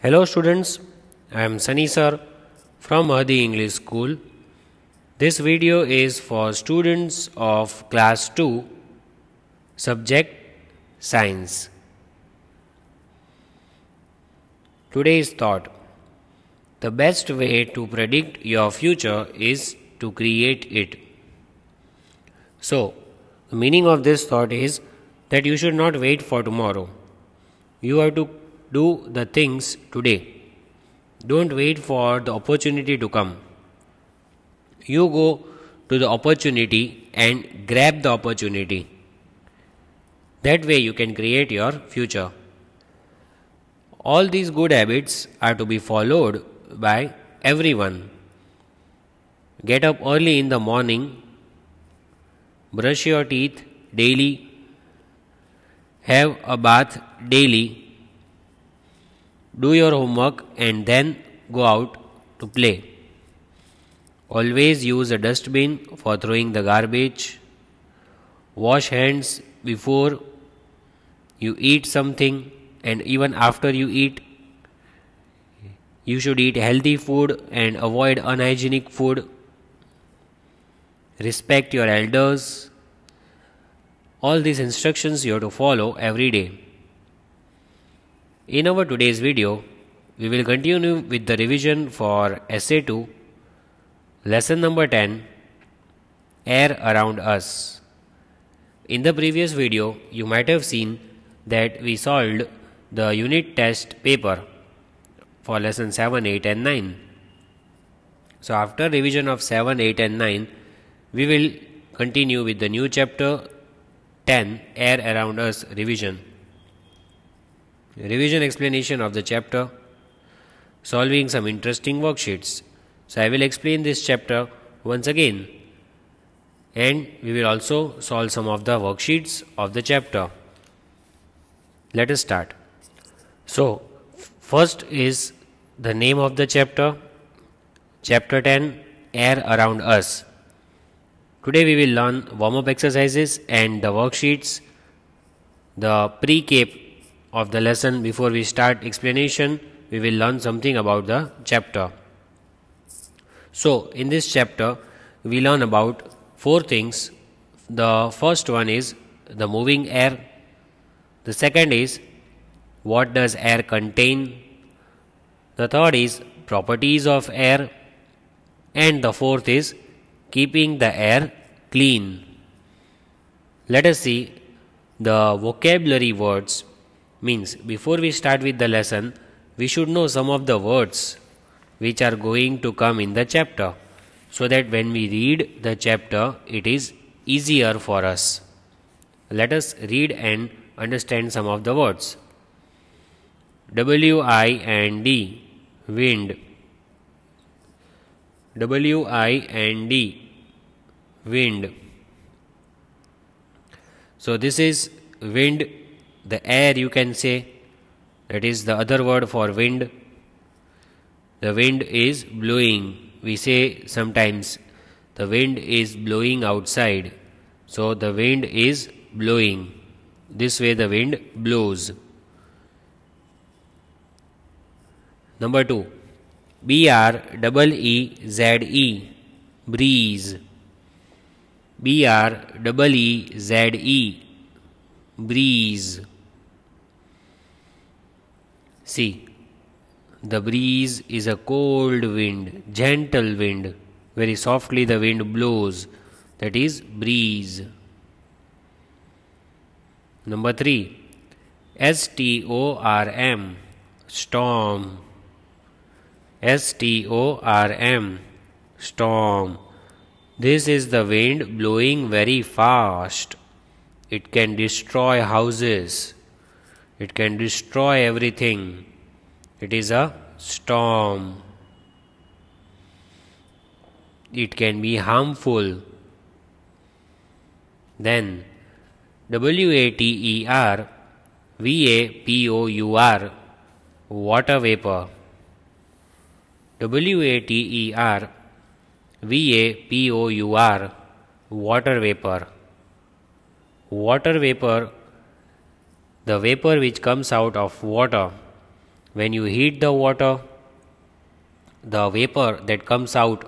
Hello students, I am Sunny sir from Mahdi English School. This video is for students of class 2 subject science. Today's thought: the best way to predict your future is to create it. So, the meaning of this thought is that you should not wait for tomorrow. You have to do the things today. Don't wait for the opportunity to come. You go to the opportunity and grab the opportunity. That way you can create your future. All these good habits are to be followed by everyone. Get up early in the morning, brush your teeth daily, have a bath daily, do your homework and then go out to play. Always use a dustbin for throwing the garbage. Wash hands before you eat something and even after you eat. You should eat healthy food and avoid unhygienic food. Respect your elders. All these instructions you have to follow every day. In our today's video, we will continue with the revision for Essay 2, Lesson number 10, Air Around Us. In the previous video, you might have seen that we solved the unit test paper for Lesson 7, 8 and 9. So after revision of 7, 8 and 9, we will continue with the new chapter 10, Air Around Us revision. Revision explanation of the chapter, solving some interesting worksheets. So I will explain this chapter once again and we will also solve some of the worksheets of the chapter. Let us start. So first is the name of the chapter, Chapter 10, Air Around Us. Today we will learn warm-up exercises and the worksheets, the pre-cap of the lesson. Before we start explanation, we will learn something about the chapter. So in this chapter we learn about 4 things. The first one is the moving air. The second is what does air contain. The third is properties of air. And the fourth is keeping the air clean. Let us see the vocabulary words. Means before we start with the lesson, we should know some of the words which are going to come in the chapter, so that when we read the chapter, it is easier for us. Let us read and understand some of the words. W-I-N-D, wind. W-I-N-D, wind. So this is wind. The air you can say, that is the other word for wind. The wind is blowing. We say sometimes the wind is blowing outside. So the wind is blowing. This way the wind blows. Number 2. B-R-E-E-Z-E, breeze. B-R-E-E-Z-E, breeze. See, the breeze is a cold wind, gentle wind. Very softly the wind blows. That is breeze. Number 3. S-T-O-R-M, storm. S-T-O-R-M, storm. This is the wind blowing very fast. It can destroy houses. It can destroy everything. It is a storm. It can be harmful. Then W-A-T-E-R, V-A-P-O-U-R, water vapor. W-A-T-E-R, V-A-P-O-U-R, water vapor. Water vapor, the vapor which comes out of water, When you heat the water, the vapor that comes out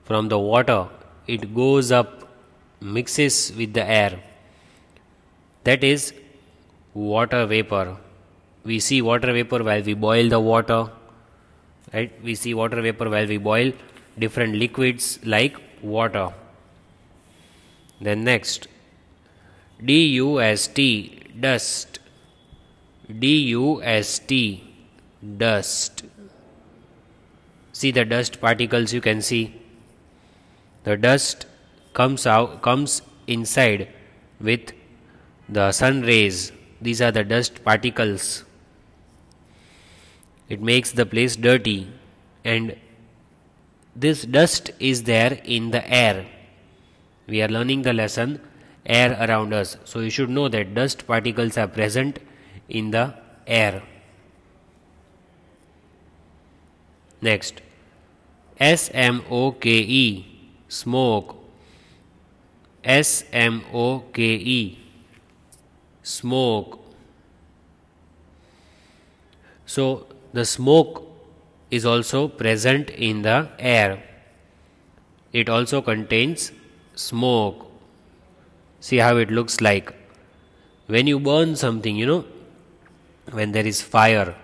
from the water, it goes up, mixes with the air. That is water vapor. We see water vapor while we boil the water, right? We see water vapor while we boil different liquids like water. Then next, dust, dust, dust, dust. See the dust particles, you can see. The dust comes inside with the sun rays. These are the dust particles. It makes the place dirty, and this dust is there in the air. We are learning the lesson air around us. So you should know that dust particles are present in the air. Next, smoke, smoke, smoke, smoke. So the smoke is also present in the air. It also contains smoke. See how it looks like. When you burn something, when there is fire,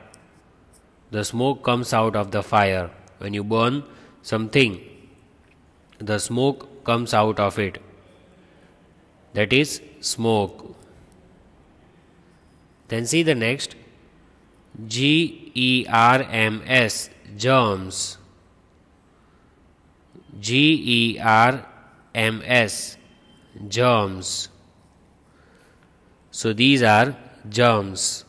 the smoke comes out of the fire. When you burn something, the smoke comes out of it. That is smoke. Then see the next, germs, germs, germs, germs. So these are germs,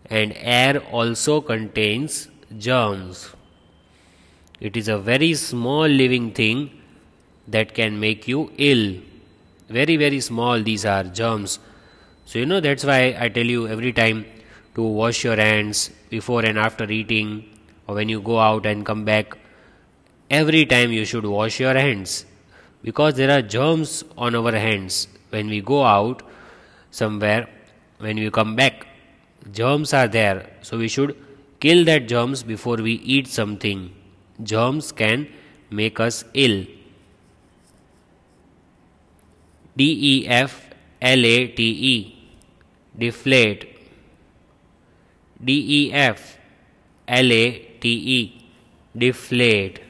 and air also contains germs. It is a very small living thing that can make you ill. Very, very small these are germs. So that's why I tell you every time to wash your hands before and after eating, or when you go out and come back. Every time you should wash your hands, because there are germs on our hands. When we go out somewhere, when we come back, germs are there. So we should kill that germs before we eat something. Germs can make us ill. deflate, deflate, deflate, deflate.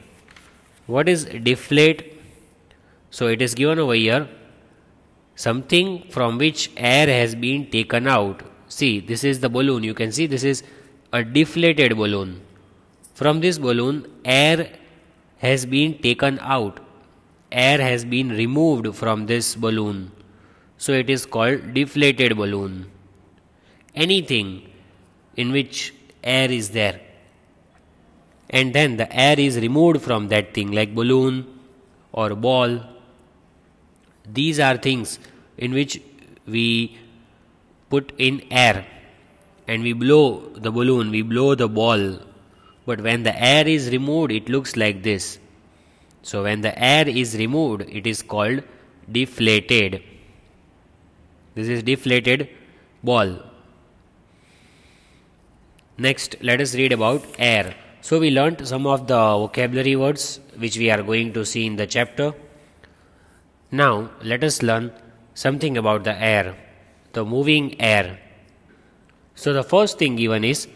What is deflate? So it is given over here, something from which air has been taken out. See, this is the balloon. You can see this is a deflated balloon. From this balloon, air has been taken out. Air has been removed from this balloon. So it is called deflated balloon. Anything in which air is there, and then the air is removed from that thing, like balloon or ball. These are things in which we put in air and we blow the balloon, we blow the ball. But when the air is removed, it looks like this. So when the air is removed, it is called deflated. This is deflated ball. Next, let us read about air. So we learnt some of the vocabulary words which we are going to see in the chapter. Now let us learn something about the air, the moving air. So the first thing given is,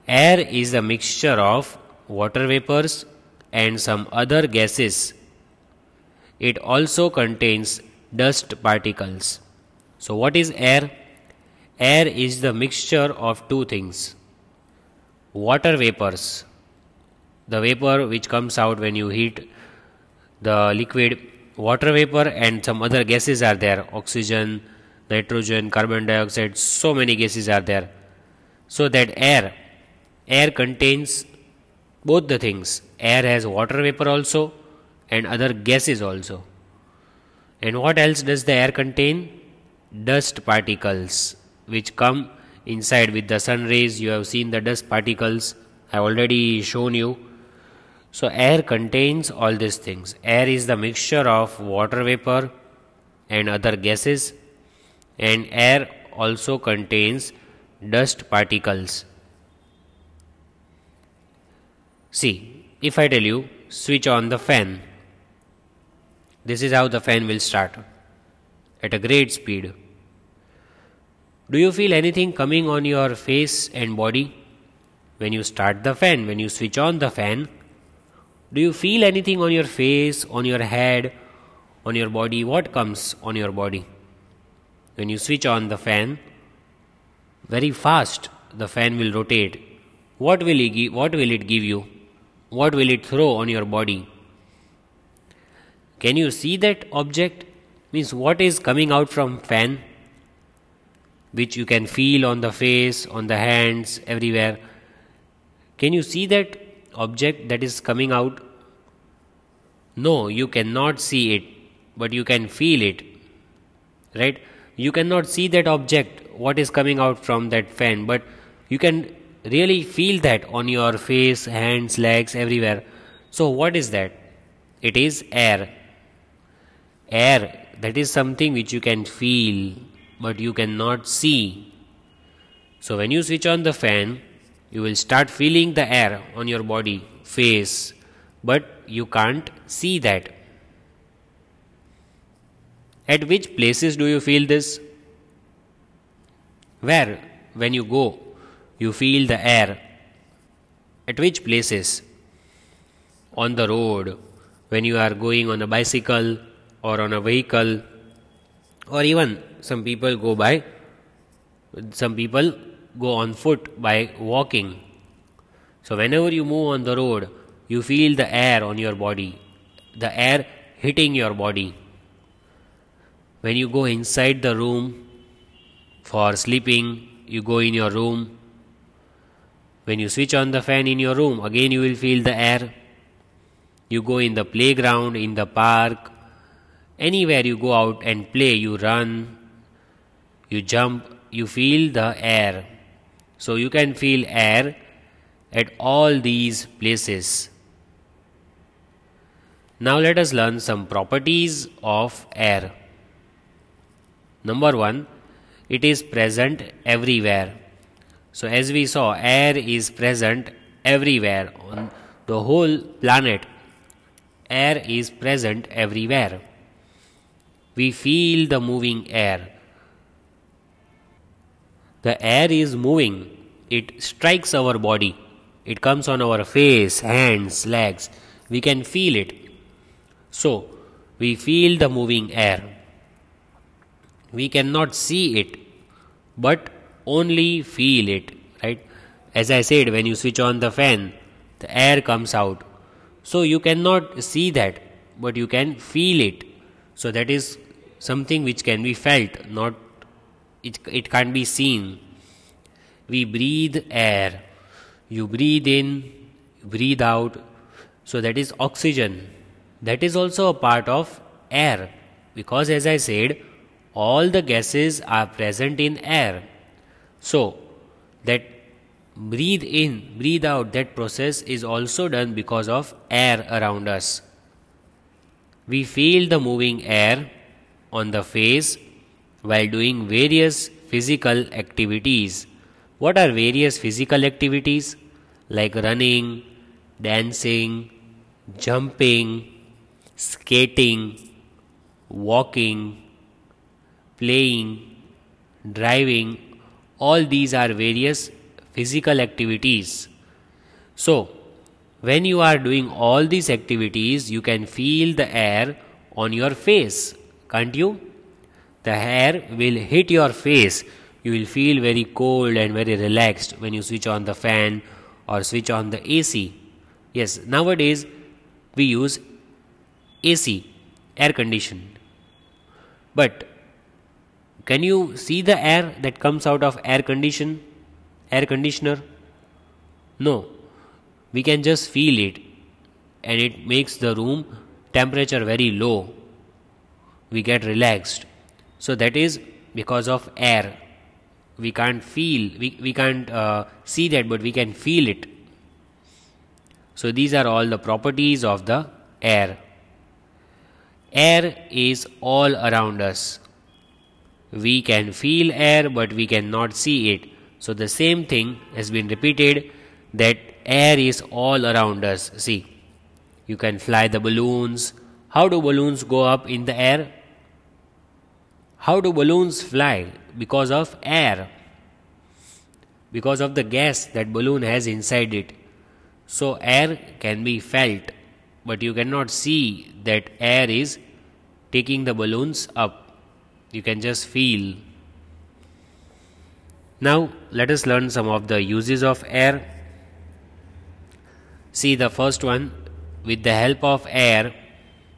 air is a mixture of water vapors and some other gases. It also contains dust particles. So what is air? Air is the mixture of two things. Water vapors, the vapor which comes out when you heat the liquid, water vapor, and some other gases are there. Oxygen, nitrogen, carbon dioxide, so many gases are there. So that air contains both the things. Air has water vapor also and other gases also. And what else does the air contain? Dust particles which come inside with the sun rays. You have seen the dust particles, I have already shown you. So air contains all these things. Air is the mixture of water vapor and other gases, and air also contains dust particles. See, if I tell you switch on the fan, this is how the fan will start at a great speed. Do you feel anything coming on your face and body when you start the fan, when you switch on the fan? Do you feel anything on your face, on your head, on your body? What comes on your body? When you switch on the fan, very fast the fan will rotate. What will it give you? What will it throw on your body? Can you see that object? Means what is coming out from fan, which you can feel on the face, on the hands, everywhere. Can you see that object that is coming out? No, you cannot see it, but you can feel it, right? You cannot see that object, what is coming out from that fan, but you can really feel that on your face, hands, legs, everywhere. So what is that? It is air. Air, that is something which you can feel, but you cannot see. So when you switch on the fan, you will start feeling the air on your body, face, but you can't see that. At which places do you feel this? Where, when you go, you feel the air. At which places? On the road, when you are going on a bicycle or on a vehicle, or even some people go on foot by walking. So whenever you move on the road, you feel the air on your body, the air hitting your body. When you go inside the room for sleeping, you go in your room. When you switch on the fan in your room, again you will feel the air. You go in the playground, in the park, anywhere you go out and play, you run, you jump, you feel the air. So you can feel air at all these places. Now let us learn some properties of air. Number 1, it is present everywhere. So as we saw, air is present everywhere on the whole planet. Air is present everywhere. We feel the moving air. The air is moving. It strikes our body. It comes on our face, hands, legs. We can feel it. So, we feel the moving air. We cannot see it, but only feel it, right? As I said, when you switch on the fan, the air comes out. So, you cannot see that, but you can feel it. So, that is something which can be felt, not it can't be seen. We breathe air. You breathe in, breathe out. So that is oxygen. That is also a part of air, because as I said, all the gases are present in air. So that breathe in, breathe out, that process is also done because of air around us. We feel the moving air on the face while doing various physical activities. What are various physical activities? Like running, dancing, jumping, skating, walking, playing, driving. All these are various physical activities. So, when you are doing all these activities, you can feel the air on your face, can't you? The air will hit your face. You will feel very cold and very relaxed when you switch on the fan or switch on the AC. Yes, nowadays we use AC, air conditioned. But can you see the air that comes out of air conditioner? No. We can just feel it, and it makes the room temperature very low. We get relaxed. So that is because of air. We can't feel, we can't see that, but we can feel it. So these are all the properties of the air. Air is all around us. We can feel air, but we cannot see it. So the same thing has been repeated, that air is all around us. See, you can fly the balloons. How do balloons go up in the air? How do balloons fly? Because of air. Because of the gas that balloon has inside it. So air can be felt, but you cannot see that air is taking the balloons up. You can just feel. Now let us learn some of the uses of air. See the first one. With the help of air,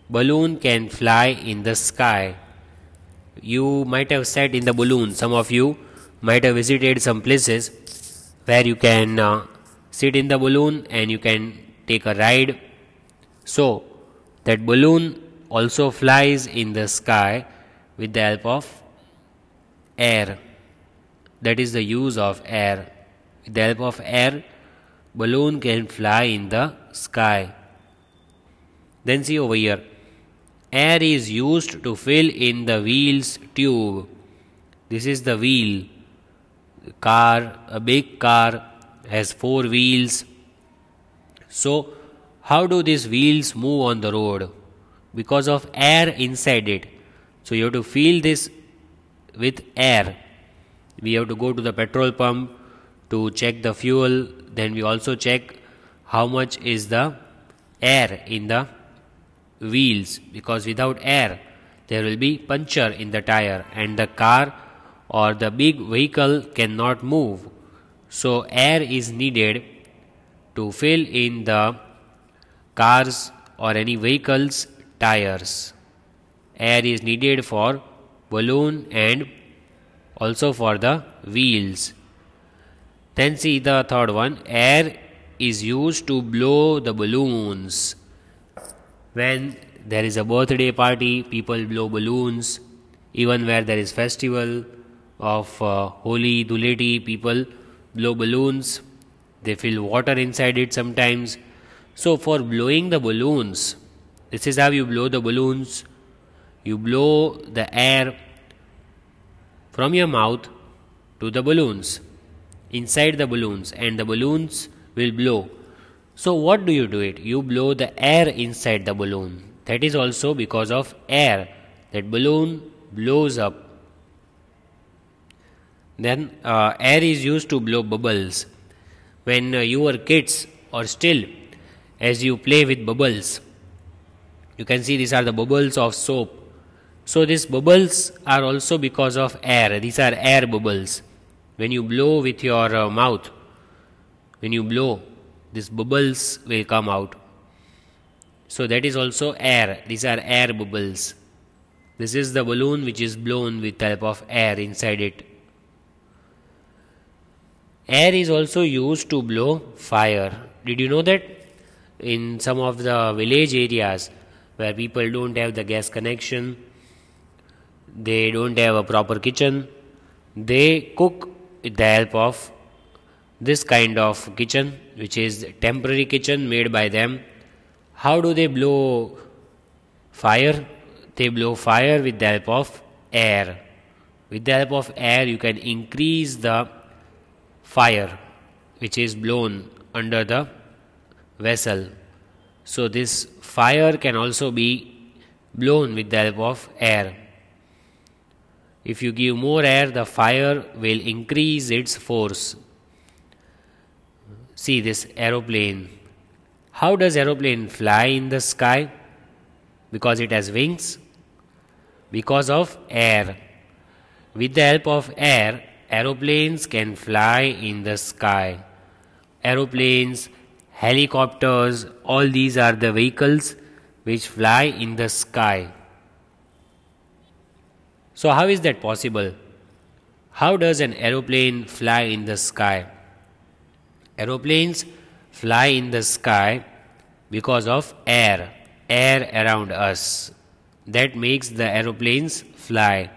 balloon can fly in the sky. You might have sat in the balloon. Some of you might have visited some places where you can sit in the balloon and you can take a ride. So that balloon also flies in the sky with the help of air. That is the use of air. With the help of air, balloon can fly in the sky. Then see over here. Air is used to fill in the wheel's tube. This is the wheel. Car, a big car has 4 wheels. So how do these wheels move on the road? Because of air inside it. So you have to fill this with air. We have to go to the petrol pump to check the fuel. Then we also check how much is the air in the wheels, because without air there will be puncture in the tire and the car or the big vehicle cannot move. So air is needed to fill in the cars or any vehicle's tires. Air is needed for balloon and also for the wheels. Then see the third one. Air is used to blow the balloons. When there is a birthday party, people blow balloons. Even where there is festival of Holi, Dhuleti, people blow balloons. They fill water inside it sometimes. So for blowing the balloons, this is how you blow the balloons. You blow the air from your mouth to the balloons, inside the balloons, and the balloons will blow. So what do? You blow the air inside the balloon. That is also because of air. That balloon blows up. Then air is used to blow bubbles. When you were kids or still, as you play with bubbles, you can see these are the bubbles of soap. So these bubbles are also because of air. These are air bubbles. When you blow with your mouth, when you blow, these bubbles will come out. So that is also air. These are air bubbles. This is the balloon which is blown with the help of air inside it. Air is also used to blow fire. Did you know that? In some of the village areas where people don't have the gas connection, they don't have a proper kitchen, they cook with the help of this kind of kitchen, which is temporary kitchen made by them. How do they blow fire? They blow fire with the help of air. With the help of air, you can increase the fire which is blown under the vessel. So this fire can also be blown with the help of air. If you give more air, the fire will increase its force. See this aeroplane. How does aeroplane fly in the sky? Because it has wings. Because of air. With the help of air, aeroplanes can fly in the sky. Aeroplanes, helicopters, all these are the vehicles which fly in the sky. So how is that possible? How does an aeroplane fly in the sky? Aeroplanes fly in the sky because of air around us. That makes the aeroplanes fly.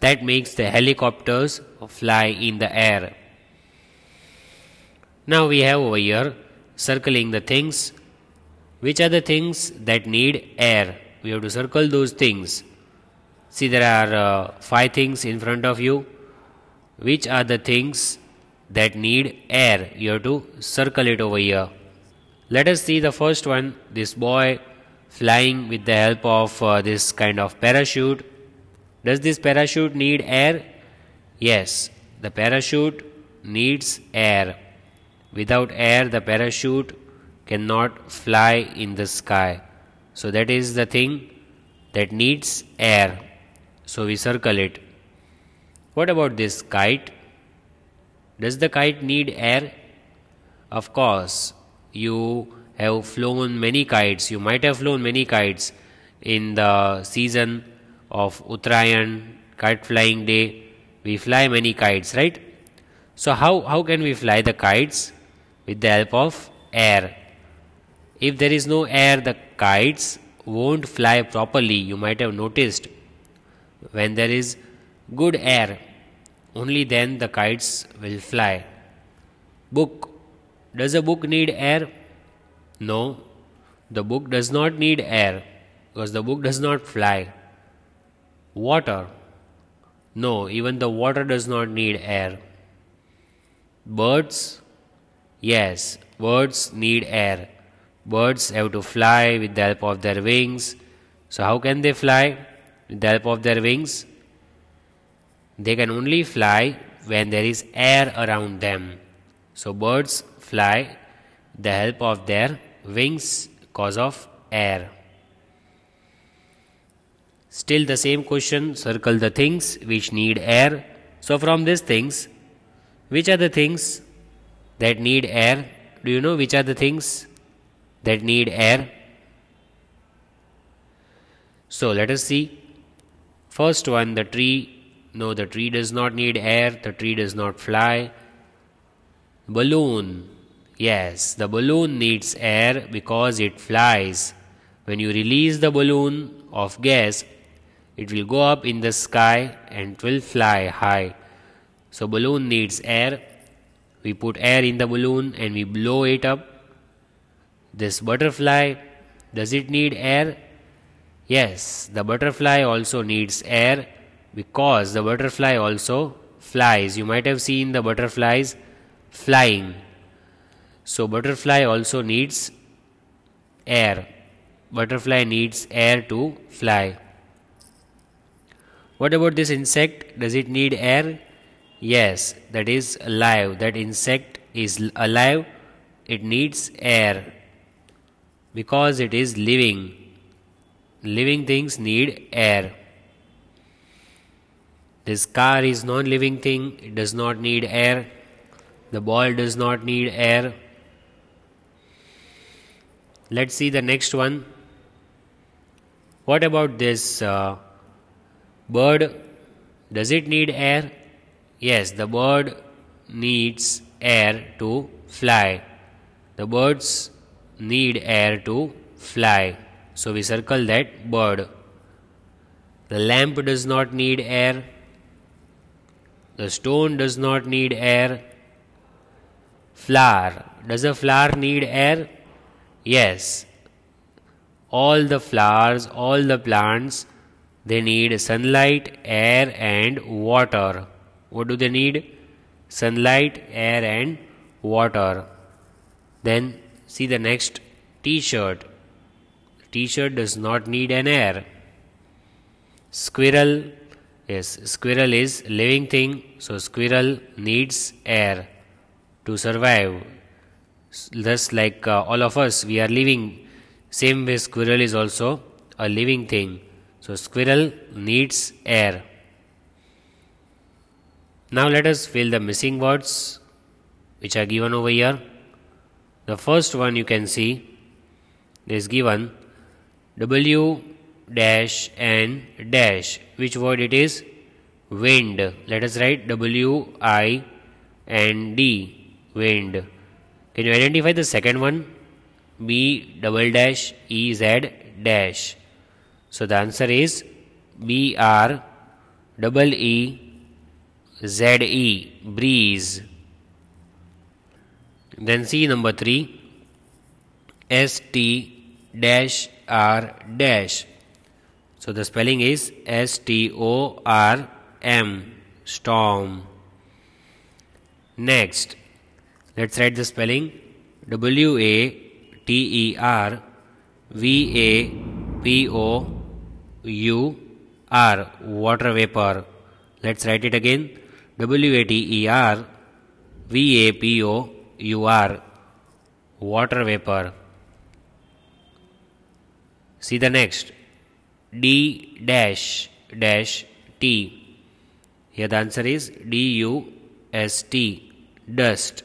That makes the helicopters fly in the air. Now we have over here circling the things. Which are the things that need air? We have to circle those things. See, there are 5 things in front of you. Which are the things that need air. You have to circle it over here. Let us see the first one. This boy flying with the help of this kind of parachute. Does this parachute need air? Yes, the parachute needs air. Without air, the parachute cannot fly in the sky. So that is the thing that needs air. So we circle it. What about this kite? Does the kite need air? Of course, you have flown many kites. You might have flown many kites in the season of Uttarayan, kite flying day. We fly many kites, right? So how can we fly the kites? With the help of air. If there is no air, the kites won't fly properly. You might have noticed. When there is good air, only then the kites will fly. Book. Does a book need air? No. The book does not need air because the book does not fly. Water. No, even the water does not need air. Birds. Yes, birds need air. Birds have to fly with the help of their wings. So how can they fly with the help of their wings? They can only fly when there is air around them. So birds fly with the help of their wings because of air. Still the same question, circle the things which need air. So from these things, which are the things that need air? Do you know which are the things that need air? So let us see. First one, the tree. No, the tree does not need air. The tree does not fly. Balloon. Yes, the balloon needs air because it flies. When you release the balloon of gas, it will go up in the sky and it will fly high. So balloon needs air. We put air in the balloon and we blow it up. This butterfly, does it need air? Yes, the butterfly also needs air because the butterfly also flies. You might have seen the butterflies flying. So butterfly also needs air. Butterfly needs air to fly. What about this insect? Does it need air? Yes, that is alive. That insect is alive. It needs air because it is living. Living things need air. This car is non-living thing. It does not need air. The ball does not need air. Let's see the next one. What about this bird? Does it need air? Yes, the bird needs air to fly. The birds need air to fly. So we circle that bird. The lamp does not need air. The stone does not need air. Flower. Does a flower need air? Yes. All the flowers, all the plants, they need sunlight, air and water. What do they need? Sunlight, air and water. Then see the next, t-shirt. T-shirt does not need an air. Squirrel. Yes, squirrel is living thing. So squirrel needs air to survive. Just like all of us, we are living. Same way squirrel is also a living thing. So squirrel needs air. Now let us fill the missing words which are given over here. The first one you can see is given W dash and dash. Which word it is? Wind. Let us write W-I and D. Wind. Can you identify the second one? B double dash E Z dash. So the answer is B-R double E-Z-E, breeze. Then see number 3, S-T-R dash. So the spelling is S-T-O-R-M, storm. Next, let's write the spelling. WATERVAPOUR, water vapor. Let's write it again. WATERVAPOUR, water vapor. See the next. D dash dash T. Here the answer is DUST, dust.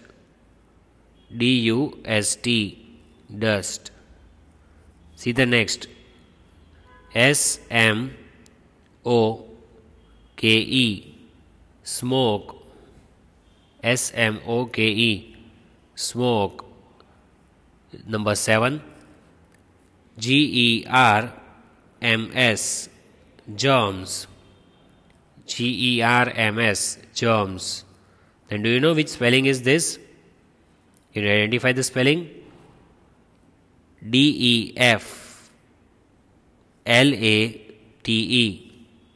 DUST, dust. See the next. SMOKE, smoke. SMOKE, smoke. Number 7. GERMS, germs. GERMS, germs. Then do you know which spelling is this? Can you identify the spelling? DEFLATE,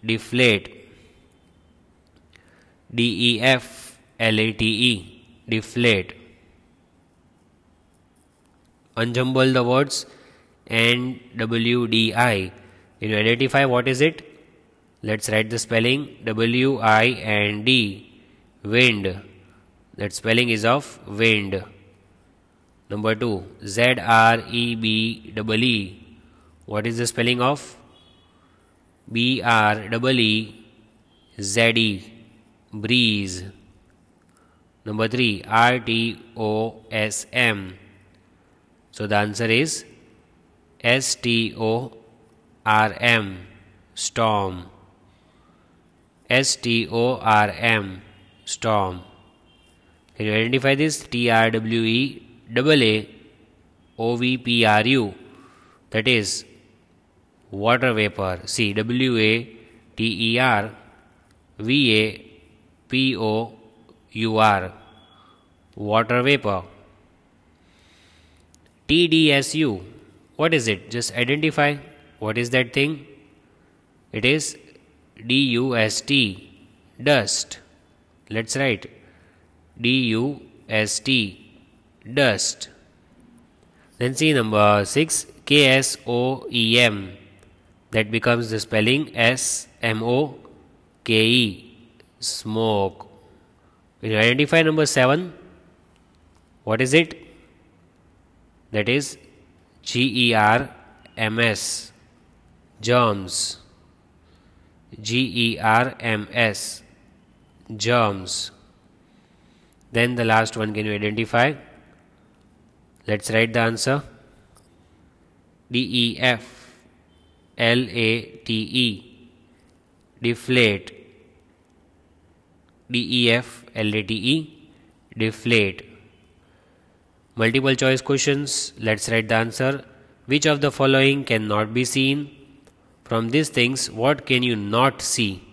deflate. DEFLATE, deflate. Unjumble the words. NWDI. Can you identify what is it? Let's write the spelling. WIND, wind. That spelling is of wind. Number 2. ZREBEE. What is the spelling of? BREEZE, breeze. Number 3. RTOSM. So the answer is STORM, storm. STORM, storm. Can you identify this? TRWEAAOVPRU, that is water vapor. See, WATERVAPOUR, water vapor. TDSU, what is it? Just identify what is that thing. It is DUST, dust. Let's write DUST, dust. Then see number 6, KSOEM. That becomes the spelling SMOKE, smoke. Can you identify number 7? What is it? That is GERMS, germs. GERMS, germs. Then the last one, can you identify? Let's write the answer. DEFLATE, deflate. DEFLATE, deflate. Multiple choice questions. Let's write the answer. Which of the following cannot be seen? From these things, what can you not see?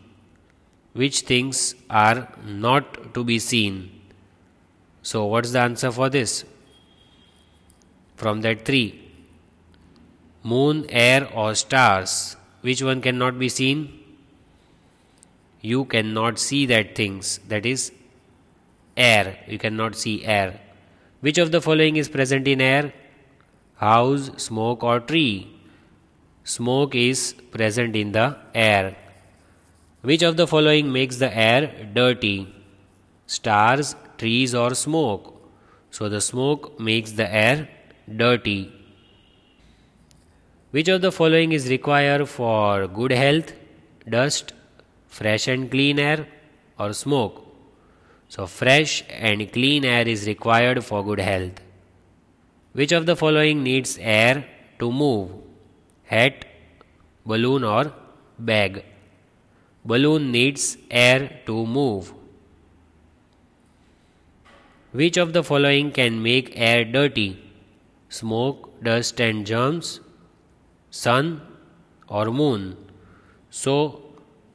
Which things are not to be seen? So what's the answer for this? From that 3. Moon, air or stars. Which one cannot be seen? You cannot see that things. That is air. You cannot see air. Which of the following is present in air? House, smoke or tree? Smoke is present in the air. Which of the following makes the air dirty? Stars, trees or smoke? So the smoke makes the air dirty. Which of the following is required for good health? Dust, fresh and clean air or smoke? So fresh and clean air is required for good health. Which of the following needs air to move? Hat, balloon or bag? Balloon needs air to move. Which of the following can make air dirty? Smoke, dust and germs, sun or moon? So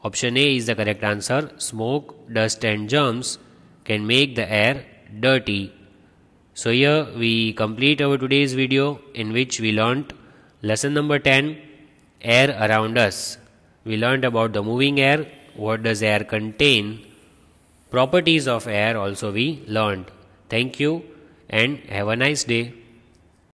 option A is the correct answer. Smoke, dust and germs can make the air dirty. So here we complete our today's video, in which we learnt lesson number 10, air around us. We learnt about the moving air, what does air contain, Properties of air also we learned. Thank you and have a nice day.